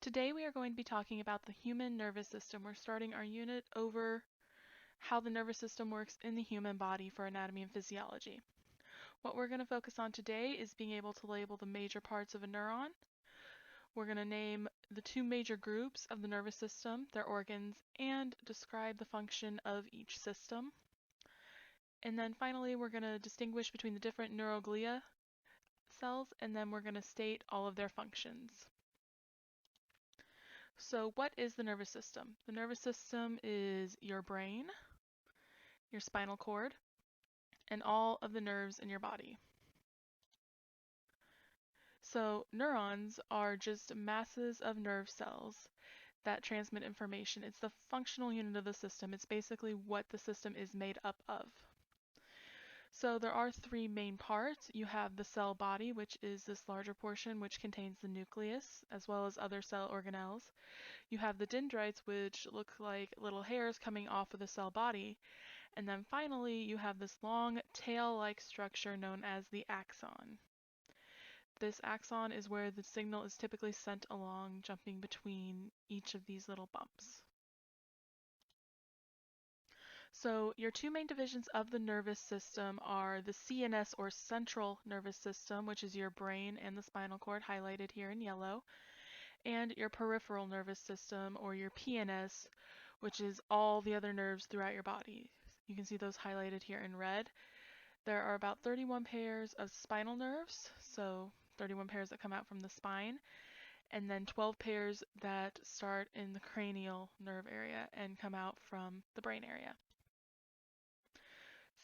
Today we are going to be talking about the human nervous system. We're starting our unit over how the nervous system works in the human body for anatomy and physiology. What we're going to focus on today is being able to label the major parts of a neuron. We're going to name the two major groups of the nervous system, their organs, and describe the function of each system. And then finally, we're going to distinguish between the different neuroglia cells, and then we're going to state all of their functions. So what is the nervous system? The nervous system is your brain, your spinal cord, and all of the nerves in your body. So neurons are just masses of nerve cells that transmit information. It's the functional unit of the system. It's basically what the system is made up of. So there are three main parts. You have the cell body, which is this larger portion which contains the nucleus, as well as other cell organelles. You have the dendrites, which look like little hairs coming off of the cell body. And then finally, you have this long tail-like structure known as the axon. This axon is where the signal is typically sent along, jumping between each of these little bumps. So your two main divisions of the nervous system are the CNS or central nervous system, which is your brain and the spinal cord highlighted here in yellow, and your peripheral nervous system or your PNS, which is all the other nerves throughout your body. You can see those highlighted here in red. There are about 31 pairs of spinal nerves, so 31 pairs that come out from the spine, and then 12 pairs that start in the cranial nerve area and come out from the brain area.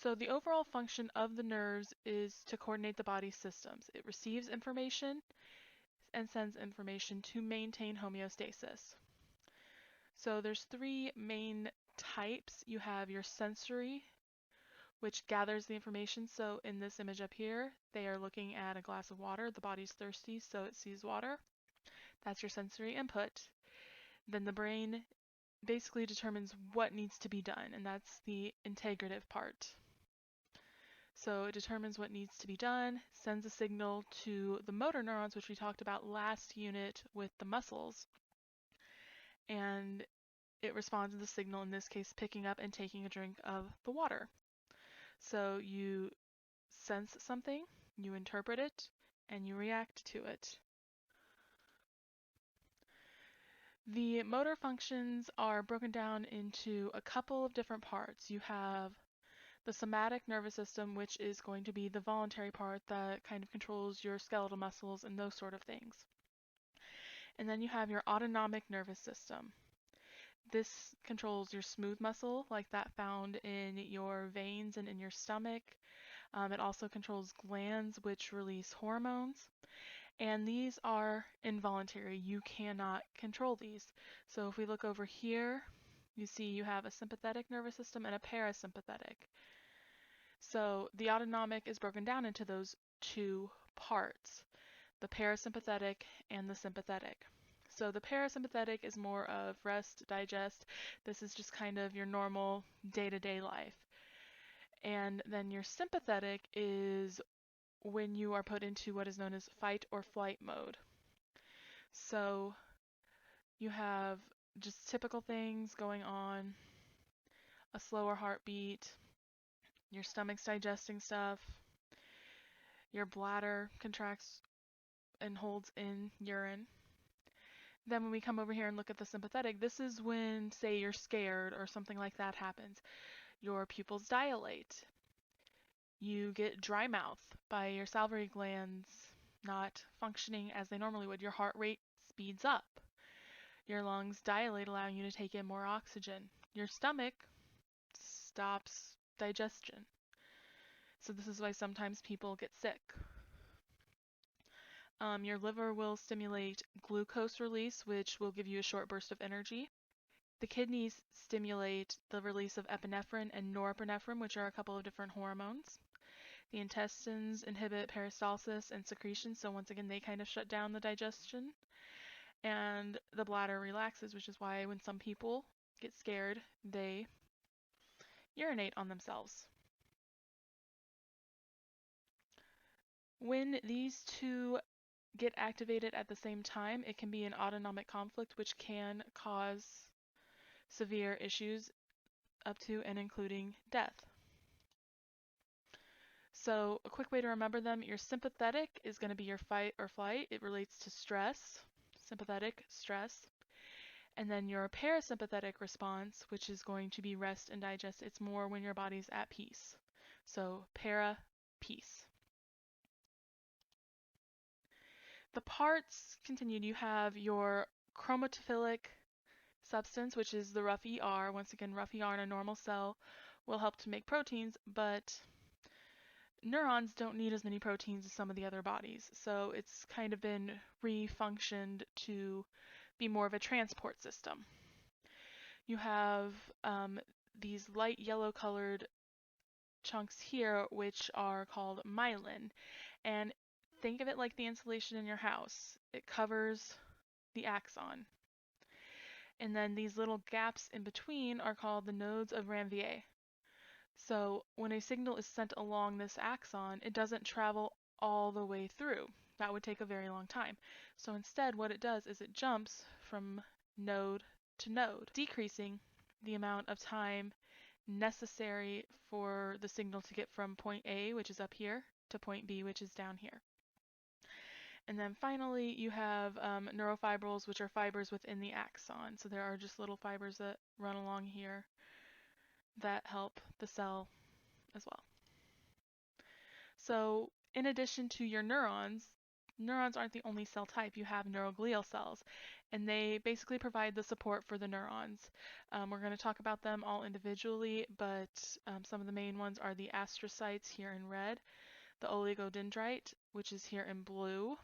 So the overall function of the nerves is to coordinate the body's systems. It receives information and sends information to maintain homeostasis. So there's three main types. You have your sensory, which gathers the information. So in this image up here, they are looking at a glass of water. The body's thirsty, so it sees water. That's your sensory input. Then the brain basically determines what needs to be done, and that's the integrative part. So it determines what needs to be done, sends a signal to the motor neurons, which we talked about last unit with the muscles, and it responds to the signal, in this case picking up and taking a drink of the water. So you sense something, you interpret it, and you react to it. The motor functions are broken down into a couple of different parts. You have the somatic nervous system, which is going to be the voluntary part that kind of controls your skeletal muscles and those sort of things. And then you have your autonomic nervous system. This controls your smooth muscle, like that found in your veins and in your stomach. It also controls glands, which release hormones. And these are involuntary. You cannot control these. So if we look over here, you see you have a sympathetic nervous system and a parasympathetic. So the autonomic is broken down into those two parts, the parasympathetic and the sympathetic. So the parasympathetic is more of rest, digest. This is just kind of your normal day-to-day life. And then your sympathetic is when you are put into what is known as fight or flight mode. So you have just typical things going on, a slower heartbeat, your stomach's digesting stuff, your bladder contracts and holds in urine. Then when we come over here and look at the sympathetic, this is when, say, you're scared or something like that happens. Your pupils dilate. You get dry mouth by your salivary glands not functioning as they normally would. Your heart rate speeds up. Your lungs dilate, allowing you to take in more oxygen. Your stomach stops digestion. So this is why sometimes people get sick. Your liver will stimulate glucose release, which will give you a short burst of energy. The kidneys stimulate the release of epinephrine and norepinephrine, which are a couple of different hormones. The intestines inhibit peristalsis and secretion, so once again they kind of shut down the digestion. And the bladder relaxes, which is why when some people get scared, they urinate on themselves. When these two get activated at the same time, it can be an autonomic conflict, which can cause severe issues up to and including death. So a quick way to remember them, your sympathetic is going to be your fight or flight. It relates to stress, sympathetic, stress. And then your parasympathetic response, which is going to be rest and digest. It's more when your body's at peace. So para, peace. The parts continued. You have your chromatophilic substance, which is the rough ER. Once again, rough ER in a normal cell will help to make proteins, but neurons don't need as many proteins as some of the other bodies. So it's kind of been refunctioned to be more of a transport system. You have these light yellow colored chunks here, which are called myelin. And think of it like the insulation in your house. It covers the axon. And then these little gaps in between are called the nodes of Ranvier. So when a signal is sent along this axon, it doesn't travel all the way through. That would take a very long time. So instead, what it does is it jumps from node to node, decreasing the amount of time necessary for the signal to get from point A, which is up here, to point B, which is down here. And then finally, you have neurofibrils, which are fibers within the axon. So there are just little fibers that run along here that help the cell as well. So in addition to your neurons, neurons aren't the only cell type. You have neuroglial cells, and they basically provide the support for the neurons. We're going to talk about them all individually, but some of the main ones are the astrocytes here in red, the oligodendrite, which is here in blue,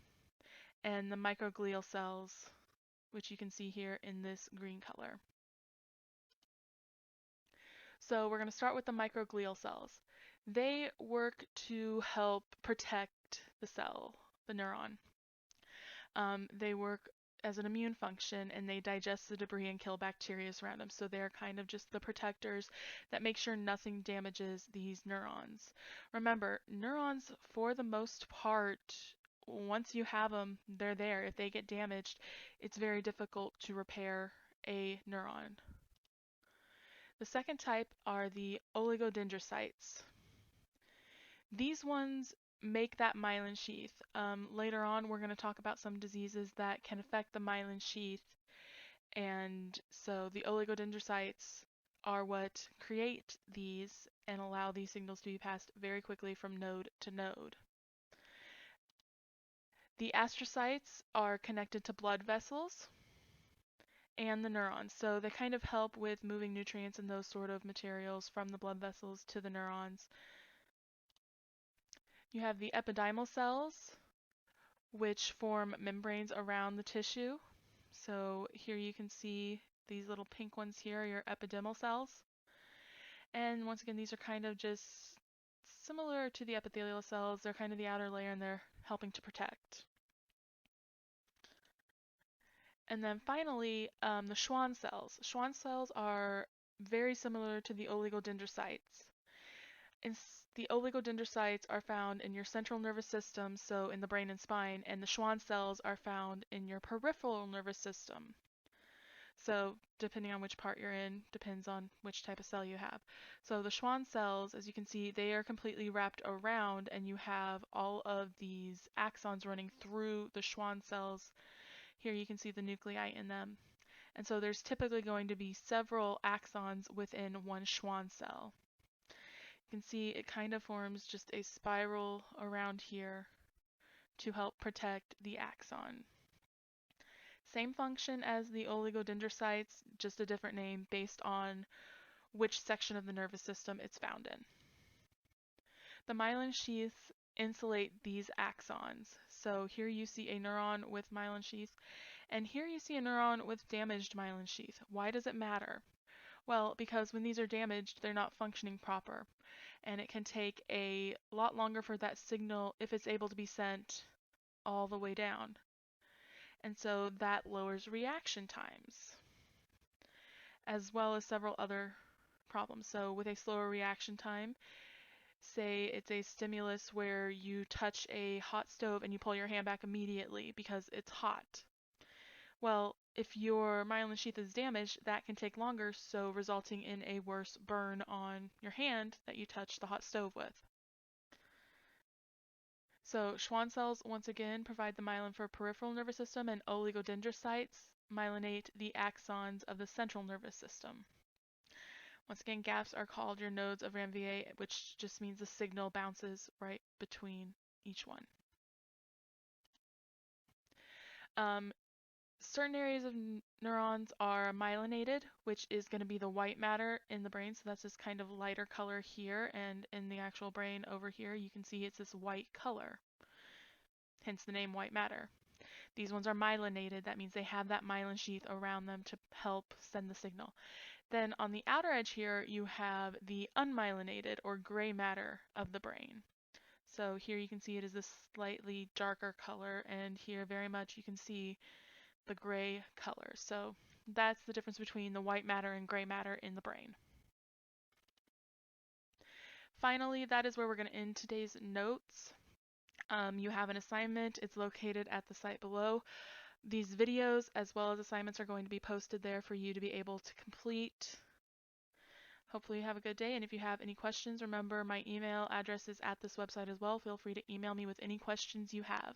and the microglial cells, which you can see here in this green color. So we're going to start with the microglial cells. They work to help protect the cell, the neuron. They work as an immune function, and they digest the debris and kill bacteria around them. So they're kind of just the protectors that make sure nothing damages these neurons. Remember, neurons, for the most part, once you have them, they're there. If they get damaged, it's very difficult to repair a neuron. The second type are the oligodendrocytes. These ones make that myelin sheath. Later on, we're going to talk about some diseases that can affect the myelin sheath. And so the oligodendrocytes are what create these and allow these signals to be passed very quickly from node to node. The astrocytes are connected to blood vessels and the neurons. So they kind of help with moving nutrients and those sort of materials from the blood vessels to the neurons. You have the epidermal cells, which form membranes around the tissue. So here you can see these little pink ones here are your epidermal cells. And once again, these are kind of just similar to the epithelial cells. They're kind of the outer layer, and they're helping to protect. And then finally, the Schwann cells. Schwann cells are very similar to the oligodendrocytes. The oligodendrocytes are found in your central nervous system, so in the brain and spine, and the Schwann cells are found in your peripheral nervous system. So depending on which part you're in, depends on which type of cell you have. So the Schwann cells, as you can see, they are completely wrapped around, and you have all of these axons running through the Schwann cells. Here you can see the nuclei in them. And so there's typically going to be several axons within one Schwann cell. You can see it kind of forms just a spiral around here to help protect the axon. Same function as the oligodendrocytes, just a different name based on which section of the nervous system it's found in. The myelin sheaths insulate these axons. So here you see a neuron with myelin sheath, and here you see a neuron with damaged myelin sheath. Why does it matter? Well, because when these are damaged, they're not functioning proper, and it can take a lot longer for that signal, if it's able to be sent, all the way down. And so that lowers reaction times, as well as several other problems. So with a slower reaction time, Say it's a stimulus where you touch a hot stove and you pull your hand back immediately because it's hot. Well, if your myelin sheath is damaged, that can take longer, so resulting in a worse burn on your hand that you touch the hot stove with. So Schwann cells, once again, provide the myelin for peripheral nervous system, and oligodendrocytes myelinate the axons of the central nervous system. Once again, gaps are called your nodes of Ranvier, which just means the signal bounces right between each one. Certain areas of neurons are myelinated, which is going to be the white matter in the brain. So that's this kind of lighter color here, and in the actual brain over here, you can see it's this white color, hence the name white matter. These ones are myelinated. That means they have that myelin sheath around them to help send the signal. Then on the outer edge here, you have the unmyelinated or gray matter of the brain. So here you can see it is this slightly darker color, and here very much you can see the gray color. So that's the difference between the white matter and gray matter in the brain. Finally, that is where we're going to end today's notes. You have an assignment. It's located at the site below. These videos as well as assignments are going to be posted there for you to be able to complete. Hopefully you have a good day, and if you have any questions, remember my email address is at this website as well. Feel free to email me with any questions you have.